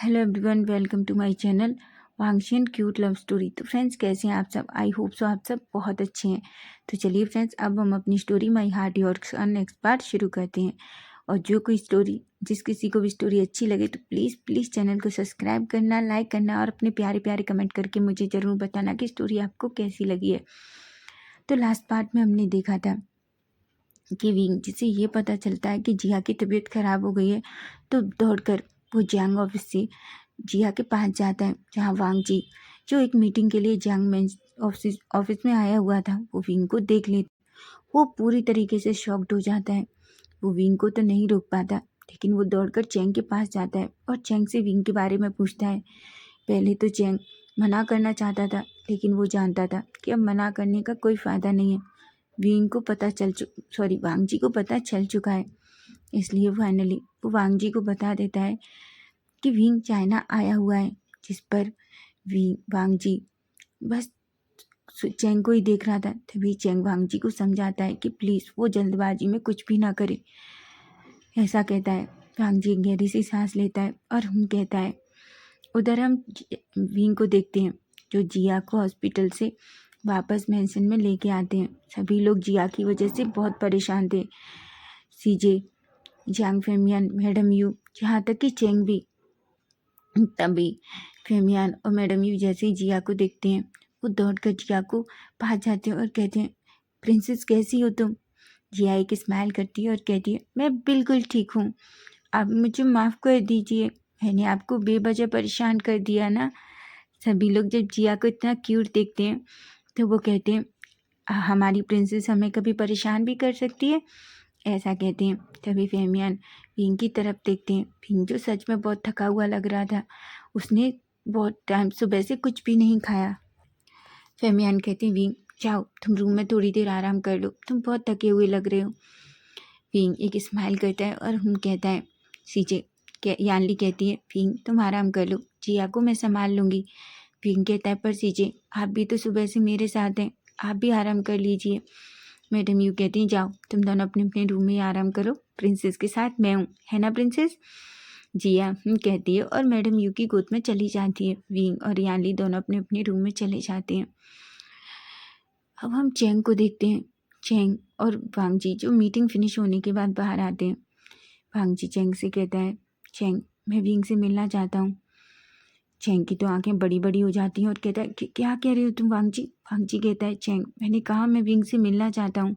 Hello everyone, welcome to my channel Wangxian cute love story. तो friends, कैसे हैं आप सब? आई होप सो आप सब बहुत अच्छे हैं। तो चलिए फ्रेंड्स, अब हम अपनी स्टोरी माय हार्ट योर्स का नेक्स्ट पार्ट शुरू करते हैं। और जिस किसी को भी स्टोरी अच्छी लगे तो प्लीज़ प्लीज़ चैनल को सब्सक्राइब करना, लाइक करना और अपने प्यारे प्यारे कमेंट करके मुझे ज़रूर बताना कि स्टोरी आपको कैसी लगी है। तो लास्ट पार्ट में हमने देखा था कि विंग जिसे ये पता चलता है कि जिया की तबीयत खराब हो गई है, तो दौड़कर वो जियांग ऑफिस से जिया के पास जाता है, जहाँ वांग जी जो एक मीटिंग के लिए जियांग में ऑफिस में आया हुआ था, वो विंग को देख ले। वो पूरी तरीके से शॉक्ड हो जाता है। वो विंग को तो नहीं रोक पाता, लेकिन वो दौड़कर चैंग के पास जाता है और चैंग से विंग के बारे में पूछता है। पहले तो चैंग मना करना चाहता था, लेकिन वो जानता था कि अब मना करने का कोई फ़ायदा नहीं है। वांग जी को पता चल चुका है। इसलिए फाइनली वो वांग जी को बता देता है कि विंग चाइना आया हुआ है, जिस पर वांग जी बस चैंग को ही देख रहा था। तभी चैंग वांग जी को समझाता है कि प्लीज़ वो जल्दबाजी में कुछ भी ना करे। ऐसा कहता है। वांग जी गहरी सी सांस लेता है और हम कहता है। उधर हम विंग को देखते हैं, जो जिया को हॉस्पिटल से वापस मेंशन में लेके आते हैं। सभी लोग जिया की वजह से बहुत परेशान थे। सीजे, जियांग फेमियन, मैडम यू, यहाँ तक कि चेंग भी। तभी फेमियन और मैडम यू जैसे ही जिया को देखते हैं, वो दौड़कर जिया को पास जाते हैं और कहते हैं, प्रिंसेस कैसी हो तुम? जिया एक स्माइल करती है और कहती है, मैं बिल्कुल ठीक हूँ। आप मुझे माफ़ कर दीजिए, मैंने आपको बेवजह परेशान कर दिया ना। सभी लोग जब जिया को इतना क्यूट देखते हैं तो वो कहते हैं, हमारी प्रिंसेस हमें कभी परेशान भी कर सकती है, ऐसा कहते हैं। तभी फेमियन पिंक की तरफ देखते हैं। पिंक जो सच में बहुत थका हुआ लग रहा था, उसने बहुत टाइम सुबह से कुछ भी नहीं खाया। फेमियन कहते हैं, विंग जाओ तुम रूम में थोड़ी देर आराम कर लो, तुम बहुत थके हुए लग रहे हो। विंग एक स्माइल करता है और हम कहता है, सीजे यानली कहती है, विंग तुम आराम कर लो, जिया को मैं संभाल लूँगी। विंग कहता है, पर सीजे आप भी तो सुबह से मेरे साथ हैं, आप भी आराम कर लीजिए। मैडम यू कहती हैं, जाओ तुम दोनों अपने अपने रूम में आराम करो, प्रिंसेस के साथ मैं हूँ, है ना प्रिंसेस? जिया कहती है और मैडम यू की गोद में चली जाती है। विंग और यानली दोनों अपने अपने रूम में चले जाते हैं। अब हम चैंग को देखते हैं। चैंग और वांग जी जो मीटिंग फिनिश होने के बाद बाहर आते हैं। वांग जी चैंग से कहता है, चैंग मैं विंग से मिलना चाहता हूँ। चैंग की तो आंखें बड़ी बड़ी हो जाती हैं और कहता है, क्या कह रहे हो तुम वांग जी? वांग जी कहता है, चैंग मैंने कहा मैं विंग से मिलना चाहता हूँ।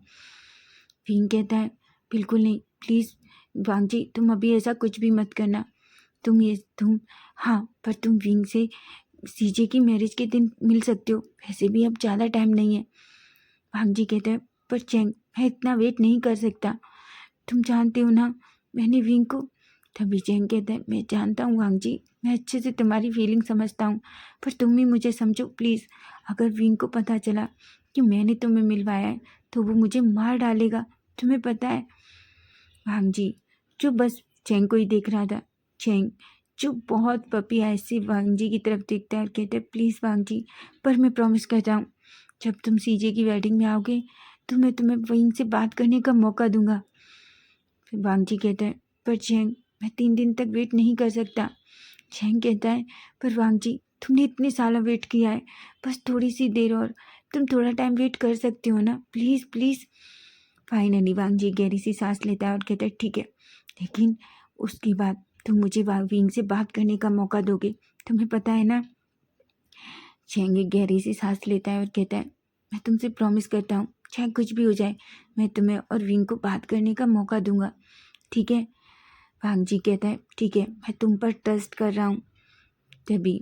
विंग कहता है, बिल्कुल नहीं, प्लीज़ वांग जी तुम अभी ऐसा कुछ भी मत करना। तुम हाँ, पर तुम विंग से सीजे की मैरिज के दिन मिल सकते हो, वैसे भी अब ज़्यादा टाइम नहीं है। वांग जी कहता है, पर चैंग मैं इतना वेट नहीं कर सकता, तुम जानते हो ना मैंने विंग को। तभी चैंग कहता है, मैं जानता हूँ वांग जी, मैं अच्छे से तुम्हारी फीलिंग समझता हूँ, पर तुम ही मुझे समझो प्लीज़। अगर विंग को पता चला कि मैंने तुम्हें मिलवाया है तो वो मुझे मार डालेगा, तुम्हें पता है। वांग जी जो बस चैंग को ही देख रहा था। चैंग जो बहुत पपी ऐसी वांग जी की तरफ देखता है और कहता है, प्लीज़ वांग जी, पर मैं प्रॉमिस करता हूँ जब तुम सीजे की वेडिंग में आओगे तो मैं तुम्हें विंग से बात करने का मौका दूंगा। फिर वांग जी कहता है, पर चैंग मैं 3 दिन तक वेट नहीं कर सकता। चैंग कहता है, पर वांग जी तुमने इतने सालों वेट किया है, बस थोड़ी सी देर और, तुम थोड़ा टाइम वेट कर सकते हो ना, प्लीज़ प्लीज़। फाइनली वांग जी गहरी सी सांस लेता है और कहता है, ठीक है, लेकिन उसके बाद तुम मुझे विंग से बात करने का मौका दोगे, तुम्हें पता है ना। चैंग एक गहरी सी सांस लेता है और कहता है, मैं तुमसे प्रॉमिस करता हूँ चाहे कुछ भी हो जाए, मैं तुम्हें और विंग को बात करने का मौका दूंगा, ठीक है। वांग जी कहता है, ठीक है, मैं तुम पर ट्रस्ट कर रहा हूँ। तभी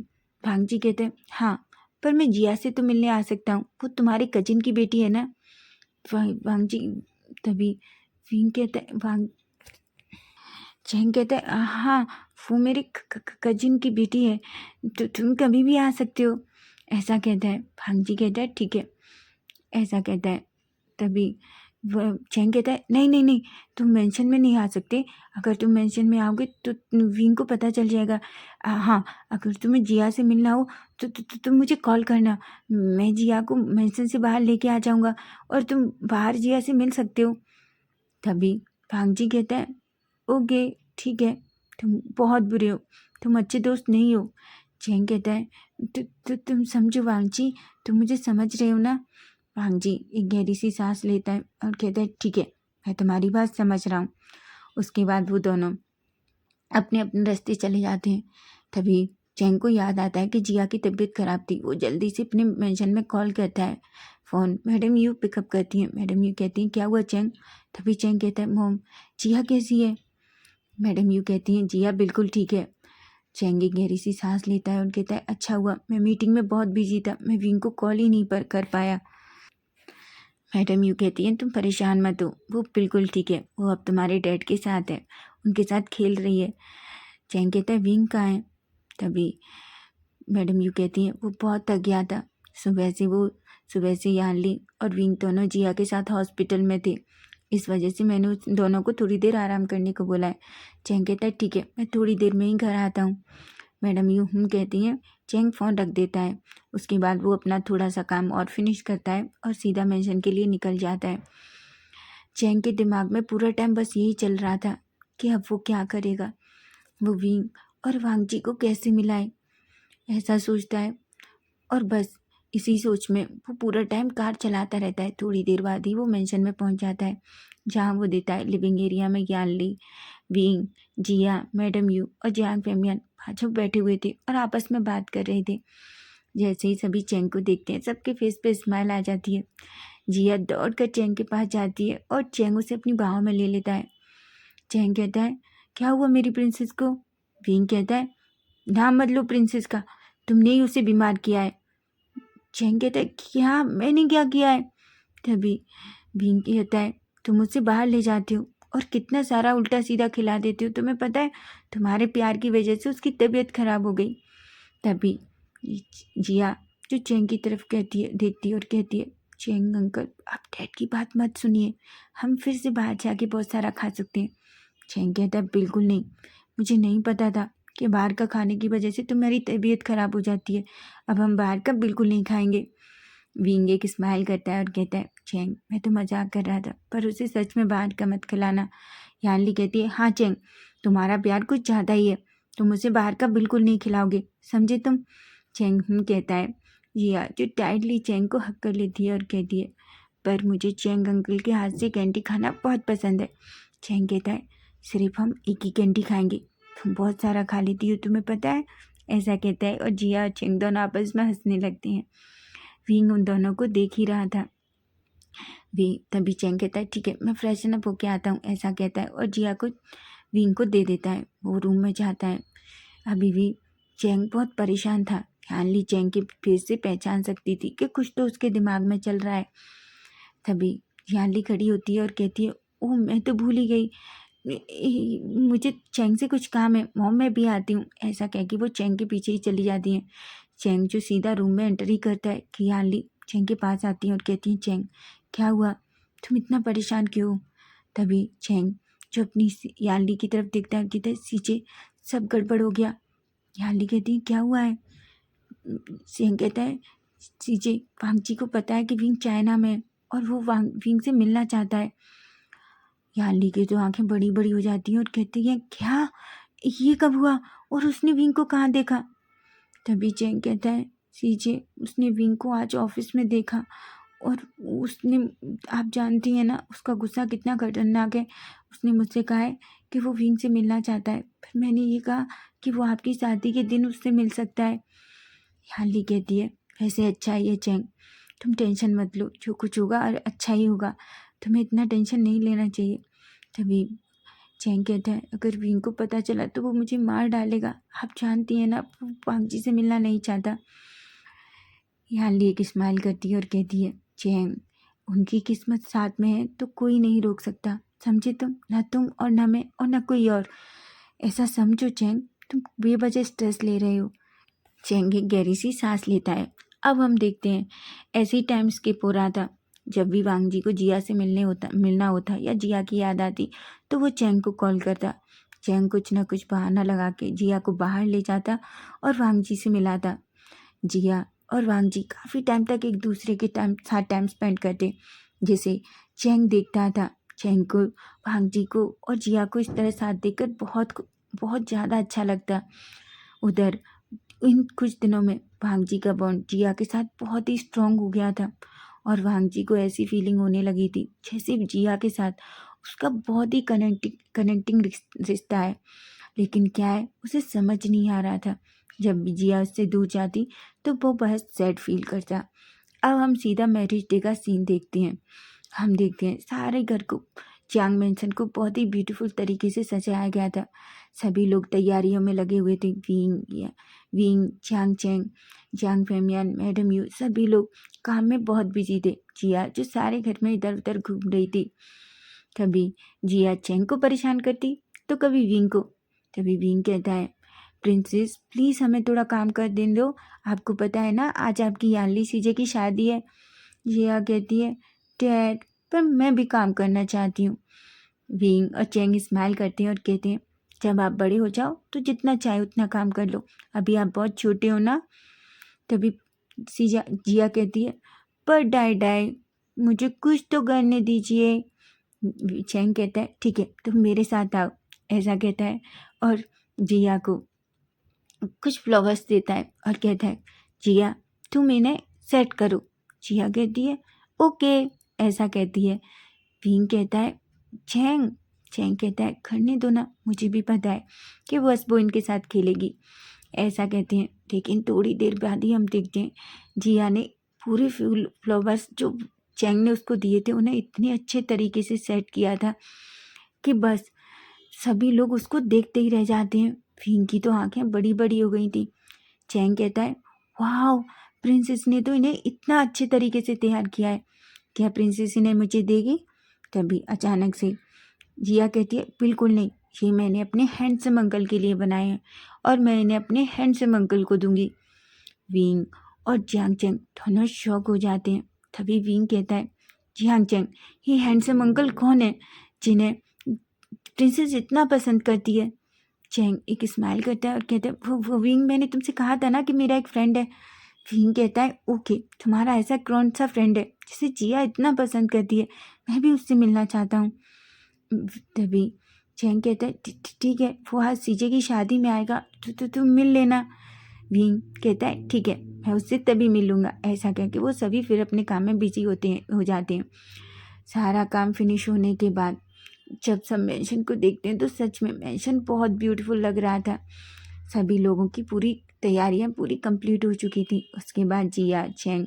वांग जी कहते हैं, हाँ, पर मैं जिया से तो मिलने आ सकता हूँ, वो तुम्हारे कजिन की बेटी है ना। वांग जी तभी विंग कहता है, वांग चैंग कहता है, हाँ, वो मेरे कजिन की बेटी है, तो तुम कभी भी आ सकते हो, ऐसा कहता है। वांग जी कहता है, ठीक है, ऐसा कहता है। तभी वह चैंग कहता है, नहीं नहीं नहीं, तुम मेंशन में नहीं आ सकते, अगर तुम मेंशन में आओगे तो विंग को पता चल जाएगा। हाँ, अगर तुम्हें जिया से मिलना हो तो तुम मुझे कॉल करना, मैं जिया को मेंशन से बाहर लेके आ जाऊँगा और तुम बाहर जिया से मिल सकते हो। तभी वांग जी कहता है, ओके ठीक है। तुम बहुत बुरे हो, तुम अच्छे दोस्त नहीं हो। चैंग कहता है तुम समझो वांग जी, तुम मुझे समझ रहे हो ना। वांग जी एक गहरी सी सांस लेता है और कहता है ठीक है, मैं तुम्हारी बात समझ रहा हूँ। उसके बाद वो दोनों अपने अपने रास्ते चले जाते हैं। तभी चैंग को याद आता है कि जिया की तबीयत खराब थी। वो जल्दी से अपने मेंशन में कॉल करता है। फ़ोन मैडम यू पिकअप करती हैं। मैडम यू कहती हैं क्या हुआ चैंग। तभी चैंग कहता है मॉम जिया कैसी है। मैडम यू कहती हैं जिया बिल्कुल ठीक है। चैंग एक गहरी सी सांस लेता है और कहता है अच्छा हुआ मैं मीटिंग में बहुत बिजी था, मैं विंग को कॉल ही नहीं कर पाया। मैडम यू कहती हैं तुम परेशान मत हो, वो बिल्कुल ठीक है, वो अब तुम्हारे डैड के साथ है, उनके साथ खेल रही है। चैंग कहता है विंग कहाँ है। तभी मैडम यू कहती हैं वो बहुत थक गया था, सुबह से यानली और विंग दोनों जिया के साथ हॉस्पिटल में थे, इस वजह से मैंने उस दोनों को थोड़ी देर आराम करने को बोला है। चैंग कहता है ठीक है, मैं थोड़ी देर में ही घर आता हूँ। मैडम यू कहती हैं। चैंग फ़ोन रख देता है। उसके बाद वो अपना थोड़ा सा काम और फिनिश करता है और सीधा मेंशन के लिए निकल जाता है। चैंग के दिमाग में पूरा टाइम बस यही चल रहा था कि अब वो क्या करेगा, वो विंग और वांग जी को कैसे मिलाए, ऐसा सोचता है। और बस इसी सोच में वो पूरा टाइम कार चलाता रहता है। थोड़ी देर बाद ही वो मेंशन में पहुंच जाता है, जहां वो देता है लिविंग एरिया में Yanli, Wing, Jia, madam Yu और जियांग फेमियन बाजू बैठे हुए थे और आपस में बात कर रहे थे। जैसे ही सभी चैंग को देखते हैं सबके फेस पे स्माइल आ जाती है। जिया दौड़ कर चैंग के पास जाती है और चैंग उसे अपनी बाहों में ले लेता है। चैंग कहता है क्या हुआ मेरी प्रिंसेस को। विंग कहता है नाम मत लो प्रिंसेस का, तुमने ही उसे बीमार किया है। चैंग कहता है क्या, मैंने क्या किया है। तभी विंग कहता है तुम उसे बाहर ले जाते हो और कितना सारा उल्टा सीधा खिला देते हो, तुम्हें पता है तुम्हारे प्यार की वजह से उसकी तबीयत खराब हो गई। तभी जिया जो चैंग की तरफ देखती है और कहती है चैंग अंकल आप डैड की बात मत सुनिए, हम फिर से बाहर जाके बहुत सारा खा सकते हैं। चैंग कहता है बिल्कुल नहीं, मुझे नहीं पता था कि बाहर का खाने की वजह से तुम्हारी तबीयत खराब हो जाती है, अब हम बाहर का बिल्कुल नहीं खाएंगे। विंग एक स्माइल करता है और कहता है चैंग मैं तो मजाक कर रहा था, पर उसे सच में बाहर का मत खिलाना। यानली कहती है हाँ चैंग तुम्हारा प्यार कुछ ज़्यादा ही है, तुम उसे बाहर का बिल्कुल नहीं खिलाओगे, समझे तुम। चैंग कहता है जिया जो टाइटली चैंग को हक कर लेती है और कहती है पर मुझे चैंग अंकल के हाथ से कैंडी खाना बहुत पसंद है। चैंग कहता है सिर्फ हम एक ही कैंडी खाएंगे, तुम बहुत सारा खा लेती हो तुम्हें पता है, ऐसा कहता है और जिया और चैंग दोनों आपस में हंसने लगते हैं। विंग उन दोनों को देख ही रहा था। तभी चैंग कहता है ठीक है मैं फ्रेशन अप होके आता हूँ, ऐसा कहता है और जिया को विंग को दे देता है। वो रूम में जाता है। अभी भी चैंग बहुत परेशान था। यानली चैंग के फेस से पहचान सकती थी कि कुछ तो उसके दिमाग में चल रहा है। तभी यानली खड़ी होती है और कहती है ओह मैं तो भूल ही गई, मुझे चैंग से कुछ काम है, मॉम मैं भी आती हूँ, ऐसा कह के वो चैंग के पीछे ही चली जाती हैं। चैंग जो सीधा रूम में एंटर ही करता है कि यानली चैंग के पास आती हैं और कहती हैं चैंग क्या हुआ, तुम इतना परेशान क्यों हो। तभी चैंग जो अपनी यानली की तरफ देखता है कहता है सीचे सब गड़बड़ हो गया। यानली कहती है क्या हुआ है। चैंग कहता है सीचे वांग जी को पता है कि विंग चाइना में है और वो विंग से मिलना चाहता है। यानली की तो आंखें बड़ी बड़ी हो जाती हैं और कहती है क्या, ये कब हुआ और उसने विंग को कहाँ देखा। तभी चैंग कहता है सीजे उसने विंग को आज ऑफिस में देखा और उसने, आप जानती हैं ना उसका गुस्सा कितना खतरनाक है, उसने मुझसे कहा है कि वो विंग से मिलना चाहता है, फिर मैंने ये कहा कि वो आपकी शादी के दिन उससे मिल सकता है। यानली कहती है वैसे अच्छा है ये चैंग, तुम टेंशन मत लो, जो कुछ होगा और अच्छा ही होगा, तुम्हें इतना टेंशन नहीं लेना चाहिए। तभी चैंग कहता है अगर विंग को पता चला तो वो मुझे मार डालेगा, आप जानती हैं ना वो वांग जी से मिलना नहीं चाहता। यानली एक स्माइल करती है और कहती है चैंग उनकी किस्मत साथ में है तो कोई नहीं रोक सकता, समझे तुम, ना तुम और ना मैं और ना कोई और, ऐसा समझो चैंग, तुम बेवजह स्ट्रेस ले रहे हो। चैंग एक गहरी सी सांस लेता है। अब हम देखते हैं ऐसे ही टाइम स्किप हो रहा था। जब भी वांग जी को जिया से मिलना होता या जिया की याद आती तो वो चैंग को कॉल करता। चैंग कुछ ना कुछ बहाना लगा के जिया को बाहर ले जाता और वांग जी से मिलाता। जिया और वांग जी काफ़ी टाइम तक एक दूसरे के साथ टाइम स्पेंड करते, जिसे चैंग देखता था। चैंग को वांग जी को और जिया को इस तरह साथ देखकर बहुत बहुत ज़्यादा अच्छा लगता। उधर इन कुछ दिनों में भांग जी का बॉन्ड जिया के साथ बहुत ही स्ट्रांग हो गया था और भांग जी को ऐसी फीलिंग होने लगी थी जैसे जिया के साथ उसका बहुत ही कनेक्टिंग रिश्ता है। लेकिन क्या है, उसे समझ नहीं आ रहा था। जब भी जिया उससे दूर जाती तो वो बहुत सैड फील करता। अब हम सीधा मैरिज डे का सीन देखते हैं। हम देखते हैं सारे घर को, चांग मेंशन को बहुत ही ब्यूटीफुल तरीके से सजाया गया था। सभी लोग तैयारियों में लगे हुए थे। Wing, Chang Cheng, Chang Femian, madam Yu, सभी लोग काम में बहुत बिजी थे। जिया जो सारे घर में इधर उधर घूम रही थी, कभी जिया चैंग को परेशान करती तो कभी विंग को। तभी विंग कहता है, प्रिंसेस प्लीज़ हमें थोड़ा काम कर देने दो, आपको पता है ना आज आपकी यानली सीजे की शादी है। जिया कहती है, डैड पर मैं भी काम करना चाहती हूँ। विंग और चैंग स्माइल करते हैं और कहते हैं, जब आप बड़े हो जाओ तो जितना चाहे उतना काम कर लो, अभी आप बहुत छोटे हो ना। तभी जिया कहती है, पर डाई डाई मुझे कुछ तो करने दीजिए। चैंग कहता है, ठीक है तुम मेरे साथ आओ, ऐसा कहता है और जिया को कुछ फ्लावर्स देता है और कहता है, जिया तुम इन्हें सेट करो। जिया कहती है, ओके, ऐसा कहती है। विंग कहता है, चैंग चैंग कहता है, करने दो ना, मुझे भी पता है कि बस वो इनके साथ खेलेगी, ऐसा कहते हैं। लेकिन थोड़ी देर बाद ही हम देखते हैं जिया ने पूरे फ्लावर्स जो चैंग ने उसको दिए थे उन्हें इतने अच्छे तरीके से सेट किया था कि बस सभी लोग उसको देखते ही रह जाते हैं। विंग की तो आंखें बड़ी बड़ी हो गई थी। चैंग कहता है, वाह प्रिंसेस ने तो इन्हें इतना अच्छे तरीके से तैयार किया है, क्या प्रिंसेस इन्हें मुझे देगी। तभी अचानक से जिया कहती है, बिल्कुल नहीं, ये मैंने अपने हैंडसम अंकल के लिए बनाए हैं और मैं इन्हें अपने हैंडसम अंकल को दूंगी। विंग और जियांग चैंग दोनों शॉक हो जाते हैं। तभी विंग कहता है, जियांग चैंग ये हैंडसम अंकल कौन है जिन्हें प्रिंसेस इतना पसंद करती है। चैंग एक स्माइल करता है और कहता है, वो विंग मैंने तुमसे कहा था ना कि मेरा एक फ्रेंड है। विंग कहता है, ओके तुम्हारा ऐसा कौन सा फ्रेंड है जिसे जिया इतना पसंद करती है, मैं भी उससे मिलना चाहता हूँ। तभी चैंग कहता है, ठीक है वो आज सीजे की शादी में आएगा तो तुम मिल लेना। विंग कहता है, ठीक है मैं उससे तभी मिलूँगा। ऐसा कह के वो सभी फिर अपने काम में बिजी हो जाते हैं। सारा काम फिनिश होने के बाद जब सब मेंशन को देखते हैं तो सच में मेंशन बहुत ब्यूटीफुल लग रहा था। सभी लोगों की पूरी तैयारियां पूरी कंप्लीट हो चुकी थी। उसके बाद जिया, चैंग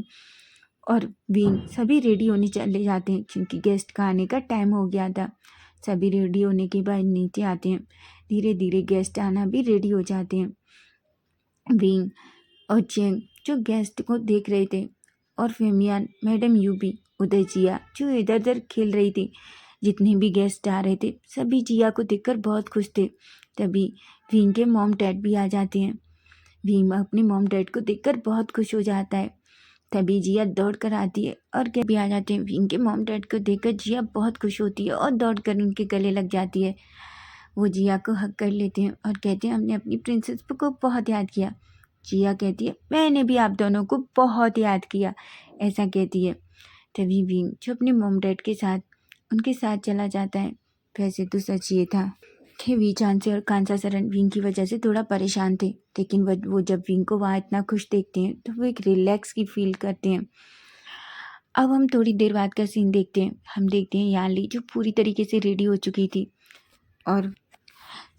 और विंग सभी रेडी होने चले जाते हैं क्योंकि गेस्ट का आने का टाइम हो गया था। सभी रेडी होने के बाद नीचे आते हैं। धीरे धीरे गेस्ट आना भी रेडी हो जाते हैं। विंग और चैंग जो गेस्ट को देख रहे थे और फेमियान, मैडम यू भी, उधर जिया जो इधर उधर खेल रही थी। जितने भी गेस्ट आ रहे थे सभी जिया को देखकर बहुत खुश थे। तभी विंग के मॉम डैड भी आ जाते हैं। विंग अपने मॉम डैड को देखकर बहुत खुश हो जाता है। तभी जिया दौड़ कर आती है और क्या भी आ जाते हैं। विंग के मॉम डैड को देखकर जिया बहुत खुश होती है और दौड़ कर उनके गले लग जाती है। वो जिया को हक कर लेते हैं और कहते हैं, हमने अपनी प्रिंसेस को बहुत याद किया। जिया कहती है, मैंने भी आप दोनों को बहुत याद किया, ऐसा कहती है। तभी विंग जो अपने मॉम डैड के साथ उनके साथ चला जाता है। वैसे तो सच ये था कि वी चांसे और कांसा सरन विंग की वजह से थोड़ा परेशान थे, लेकिन वो जब विंग को वहाँ इतना खुश देखते हैं तो वो एक रिलैक्स की फील करते हैं। अब हम थोड़ी देर बाद का सीन देखते हैं। हम देखते हैं यानली जो पूरी तरीके से रेडी हो चुकी थी और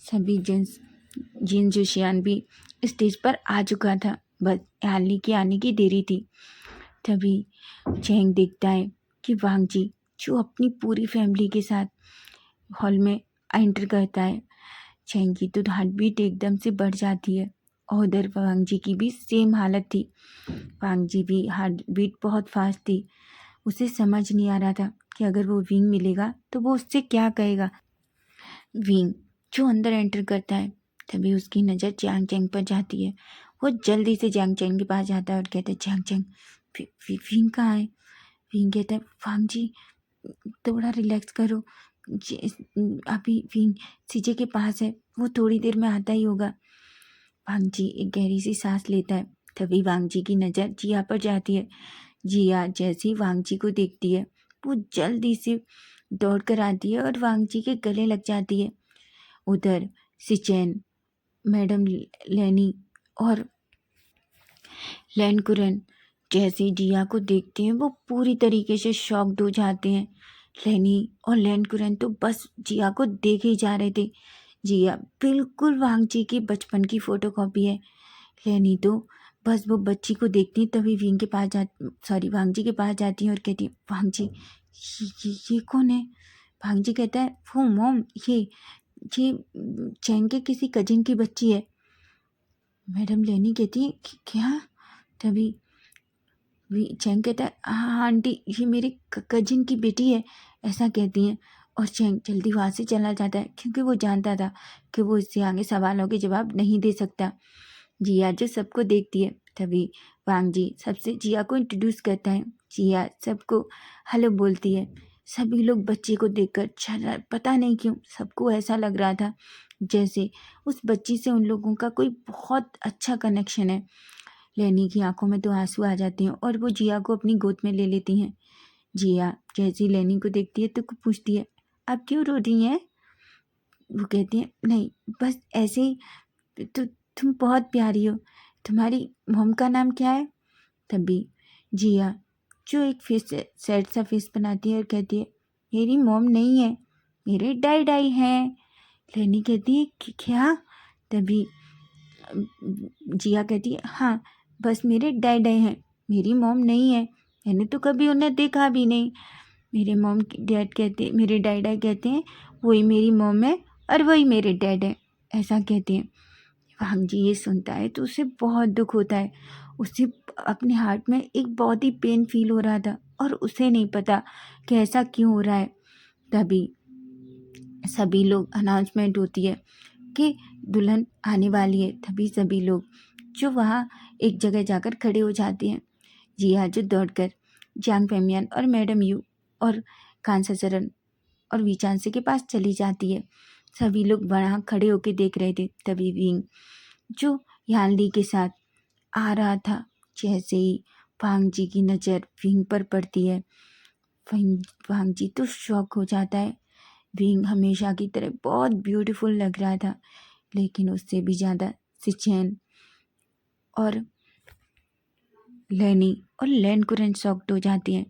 सभी जिन जोशियान भी स्टेज पर आ चुका था। बस यानली के आने की देरी थी। तभी चैंग देखता है कि वांग जी जो अपनी पूरी फैमिली के साथ हॉल में एंटर करता है। चैंग की तो हार्ट बीट एकदम से बढ़ जाती है और उधर वांग जी की भी सेम हालत थी। वांग जी भी हार्ट बीट बहुत फास्ट थी। उसे समझ नहीं आ रहा था कि अगर वो विंग मिलेगा तो वो उससे क्या कहेगा। विंग जो अंदर एंटर करता है तभी उसकी नज़र जियांग चैंग पर जाती है। वो जल्दी से जियांग चैंग के पास जाता है और कहता है, जियांग चैंग विंग कहाँ है। विंग कहता है, वांग जी थोड़ा रिलैक्स करो, अभी विंग सीजे के पास है, वो थोड़ी देर में आता ही होगा। वांग जी एक गहरी सी सांस लेता है। तभी वांग जी की नज़र जिया पर जाती है। जिया जैसी वांग जी को देखती है वो जल्दी से दौड़ कर आती है और वांग जी के गले लग जाती है। उधर सिचेन, मैडम लेनी और लैनकुरन जैसे जिया को देखते हैं वो पूरी तरीके से शॉक्ड हो जाते हैं। लेनी और लैनकुरन तो बस जिया को देखे ही जा रहे थे। जिया बिल्कुल वांगजी की बचपन की फोटोकॉपी है। लेनी तो बस वो बच्ची को देखती है तभी विंग के पास वांगजी के पास जाती है और कहती है, वांगजी ये कौन है? वांगजी कहता है, वो मॉम, ये चैंग के किसी कजिन की बच्ची है। मैडम लेनी कहती है, क्या? तभी चैंग कहता है, हाँ आंटी, ये मेरे कजिन की बेटी है, ऐसा कहती हैं। और चैंग जल्दी वहाँ से चला जाता है क्योंकि वो जानता था कि वो इससे आगे सवालों के जवाब नहीं दे सकता। जिया जो सबको देखती है तभी वांगजी सबसे जिया को इंट्रोड्यूस करता है। जिया सबको हेलो बोलती है। सभी लोग बच्चे को देखकर पता नहीं क्यों सबको ऐसा लग रहा था जैसे उस बच्ची से उन लोगों का कोई बहुत अच्छा कनेक्शन है। लेनी की आंखों में तो आंसू आ जाते हैं और वो जिया को अपनी गोद में ले लेती हैं। जिया जैसी लेनी को देखती है तो पूछती है, आप क्यों रो रही हैं? वो कहती है, नहीं बस ऐसे ही, तो तुम बहुत प्यारी हो। तुम्हारी मॉम का नाम क्या है? तभी जिया जो एक फेस सैड सा फेस बनाती है और कहती है, मेरी मॉम नहीं है, मेरे डाई डाई हैं। लेनी कहती है, क्या? तभी जिया कहती है, हाँ बस मेरे डाई डाई हैं, मेरी मॉम नहीं है, मैंने तो कभी उन्हें देखा भी नहीं। मेरे डाई डाई कहते हैं वही मेरी मॉम है और वही मेरे डैड है, ऐसा कहते हैं। वांगजी ये सुनता है तो उसे बहुत दुख होता है। उसे अपने हार्ट में एक बहुत ही पेन फील हो रहा था और उसे नहीं पता कि ऐसा क्यों हो रहा है। तभी सभी लोग अनाउंसमेंट होती है कि दुल्हन आने वाली है। तभी सभी लोग जो वहाँ एक जगह जाकर खड़े हो जाते हैं। जिया जो दौड़कर जांग पेमियन और मैडम यू और कांसाचरण और वीचांसे के पास चली जाती है। सभी लोग वहाँ खड़े होकर देख रहे थे। तभी विंग जो यानली के साथ आ रहा था, जैसे ही वांगजी की नज़र विंग पर पड़ती है, वांगजी तो शॉक हो जाता है। विंग हमेशा की तरह बहुत ब्यूटीफुल लग रहा था, लेकिन उससे भी ज़्यादा सिचेन और लेनी और लैनकुरन शॉक्ड हो जाती हैं।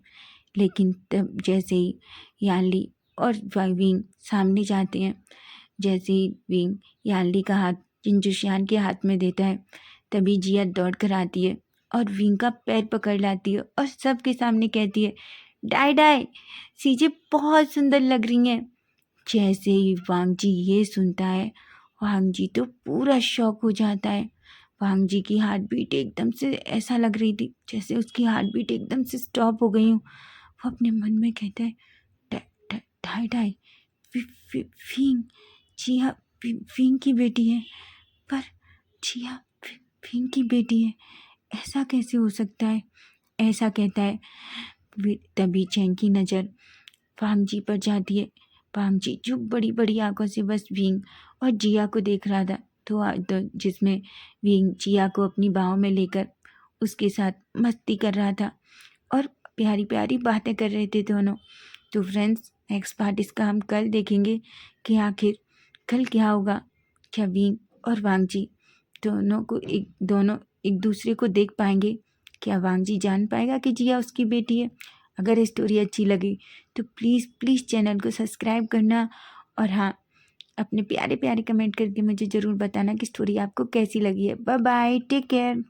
लेकिन तब जैसे ही यानली और विंग सामने जाते हैं, जैसे ही विंग यानली का हाथ जिनजुशियान के हाथ में देता है, तभी जिया दौड़ कर आती है और विंग का पैर पकड़ लाती है और सबके सामने कहती है, डाई डाई सीजे बहुत सुंदर लग रही हैं। जैसे ही वांगजी ये सुनता है, वांगजी तो पूरा शॉक हो जाता है। वांगजी की हार्ट बीट एकदम से ऐसा लग रही थी जैसे उसकी हार्ट बीट एकदम से स्टॉप हो गई हो। वो अपने मन में कहता है, डाई डाई फिंग, जिया फिंग की बेटी है, पर जिया फिंग की बेटी है, ऐसा कैसे हो सकता है? ऐसा कहता है। तभी चैंग की नज़र वांगजी पर जाती है। वांगजी जो बड़ी बड़ी आंखों से बस विंग और जिया को देख रहा था, तो जिसमें विंग जिया को अपनी बाहों में लेकर उसके साथ मस्ती कर रहा था और प्यारी प्यारी बातें कर रहे थे दोनों। तो फ्रेंड्स, नेक्स्ट पार्ट इसका हम कल देखेंगे कि आखिर कल क्या होगा। क्या विंग और वांगजी दोनों एक दूसरे को देख पाएंगे? क्या वांगजी जान पाएगा कि जिया उसकी बेटी है? अगर स्टोरी अच्छी लगी तो प्लीज़ चैनल को सब्सक्राइब करना और हाँ, अपने प्यारे प्यारे कमेंट करके मुझे ज़रूर बताना कि स्टोरी आपको कैसी लगी है। Bye bye, take care.